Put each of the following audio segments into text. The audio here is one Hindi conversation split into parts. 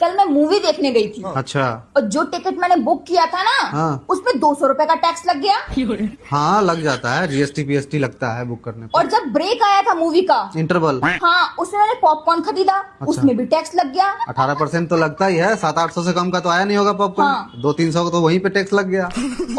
कल मैं मूवी देखने गई थी। अच्छा। और जो टिकट मैंने बुक किया था ना, हाँ। उसमें 200 रुपए का टैक्स लग गया। हाँ लग जाता है, जीएसटी पीएसटी लगता है बुक करने पर। और जब ब्रेक आया था मूवी का, इंटरवल, हाँ, उसमें मैंने पॉपकॉर्न खरीदा, उसमें भी टैक्स लग गया। 18% तो लगता ही है। 700-800 से कम का तो आया नहीं होगा पॉपकॉर्न। हाँ। 200-300 का तो वहीं पे टैक्स लग गया।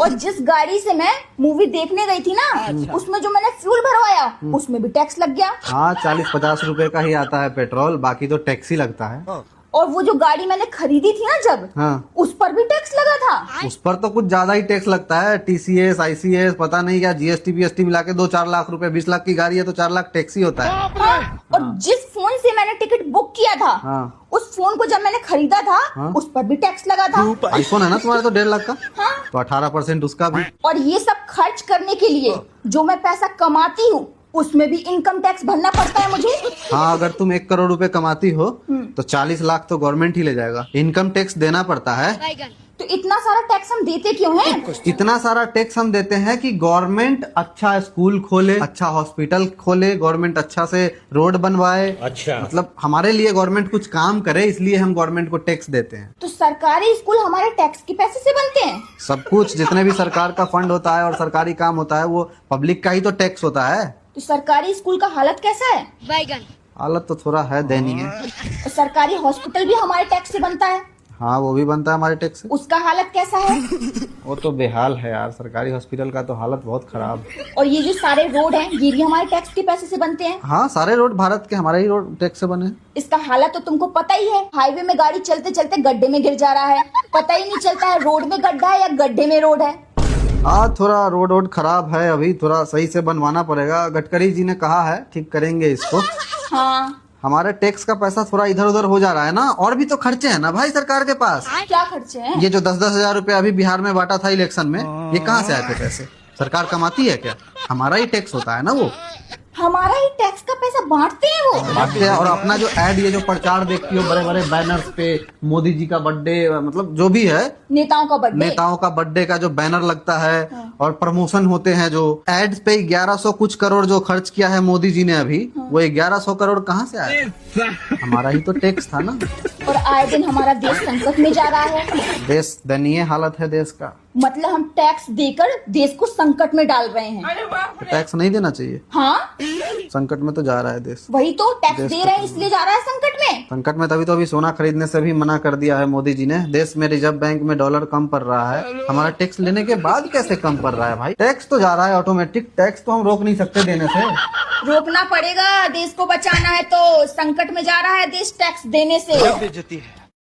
और जिस गाड़ी से मैं मूवी देखने गई थी ना, उसमें जो मैंने फ्यूल भरवाया, उसमें भी टैक्स लग गया। हाँ 40-50 रुपए का ही आता है पेट्रोल, बाकी तो टैक्स ही लगता है। और वो जो गाड़ी मैंने खरीदी थी ना जब, हाँ। उस पर भी टैक्स लगा था। उस पर तो कुछ ज्यादा ही टैक्स लगता है। टीसीएस, आईसीएस, पता नहीं क्या, जीएसटी पीएसटी मिला के 2-4 लाख रुपए। 20 लाख की गाड़ी है तो 4 लाख टैक्स ही होता है। हाँ। और जिस फोन से मैंने टिकट बुक किया था, हाँ। उस फोन को जब मैंने खरीदा था, हाँ। उस पर भी टैक्स लगा था। आईफोन है ना तुम्हारा तो 1.5 लाख का। हाँ। तो 18% उसका भी। और ये सब खर्च करने के लिए जो मैं पैसा कमाती हूँ, उसमें भी इनकम टैक्स भरना पड़ता है मुझे। हाँ अगर तुम 1 करोड़ रुपए कमाती हो तो 40 लाख तो गवर्नमेंट ही ले जाएगा। इनकम टैक्स देना पड़ता है। तो इतना सारा टैक्स हम देते क्यों हैं? इतना सारा टैक्स हम देते हैं कि गवर्नमेंट अच्छा स्कूल खोले, अच्छा हॉस्पिटल खोले, गवर्नमेंट अच्छा से रोड बनवाए। अच्छा, मतलब हमारे लिए गवर्नमेंट कुछ काम करे, इसलिए हम गवर्नमेंट को टैक्स देते हैं। तो सरकारी स्कूल हमारे टैक्स के पैसे से बनते हैं? सब कुछ, जितने भी सरकार का फंड होता है और सरकारी काम होता है, वो पब्लिक का ही तो टैक्स होता है। तो सरकारी स्कूल का हालत कैसा है? हालत तो थोड़ा है दयनीय। और सरकारी हॉस्पिटल भी हमारे टैक्स से बनता है, हाँ वो भी बनता है हमारे टैक्स से। उसका हालत कैसा है? वो तो बेहाल है यार, सरकारी हॉस्पिटल का तो हालत बहुत खराब है। और ये जो सारे रोड हैं, ये भी हमारे टैक्स के पैसे से बनते हैं। हाँ सारे रोड भारत के हमारे ही रोड टैक्स से बने हैं। इसका हालत तो तुमको पता ही है। हाईवे में गाड़ी चलते चलते गड्ढे में गिर जा रहा है, पता ही नहीं चलता है रोड में गड्ढा है या गड्ढे में रोड है। हाँ थोड़ा रोड खराब है, अभी थोड़ा सही से बनवाना पड़ेगा। गडकरी जी ने कहा है ठीक करेंगे इसको। हाँ। हमारे टैक्स का पैसा थोड़ा इधर उधर हो जा रहा है ना, और भी तो खर्चे हैं ना भाई सरकार के पास। क्या खर्चे हैं? ये जो 10-10 हजार रुपए अभी बिहार में बांटा था इलेक्शन में, ये कहाँ से आए थे पैसे? सरकार कमाती है क्या? हमारा ही टैक्स होता है ना वो। हमारा ही टैक्स का पैसा बांटते हैं वो। बांटते हैं। और अपना जो एड, ये जो प्रचार देखती हो बड़े बड़े बैनर्स पे, मोदी जी का बर्थडे, मतलब जो भी है, नेताओं का बर्थडे, नेताओं का बर्थडे का जो बैनर लगता है और प्रमोशन होते हैं, जो एड्स पे 1100 कुछ करोड़ जो खर्च किया है मोदी जी ने अभी, वो 1100 करोड़ कहाँ से आया? हमारा ही तो टैक्स था ना। और आए दिन हमारा देश संकट में जा रहा है। देश दयनीय हालत है देश का। मतलब हम टैक्स देकर देश को संकट में डाल रहे हैं। तो टैक्स नहीं देना चाहिए। हाँ, संकट में तो जा रहा है देश। वही तो, टैक्स दे रहे हैं इसलिए जा रहा है संकट में। संकट में तभी तो अभी सोना खरीदने से भी मना कर दिया है मोदी जी ने। देश में रिजर्व बैंक में डॉलर कम पड़ रहा है, हमारा टैक्स लेने के बाद कैसे कम पड़ रहा है भाई? टैक्स तो जा रहा है ऑटोमेटिक, टैक्स तो हम रोक नहीं सकते देने से। रोकना पड़ेगा, देश को बचाना है तो। संकट में जा रहा है देश टैक्स देने से।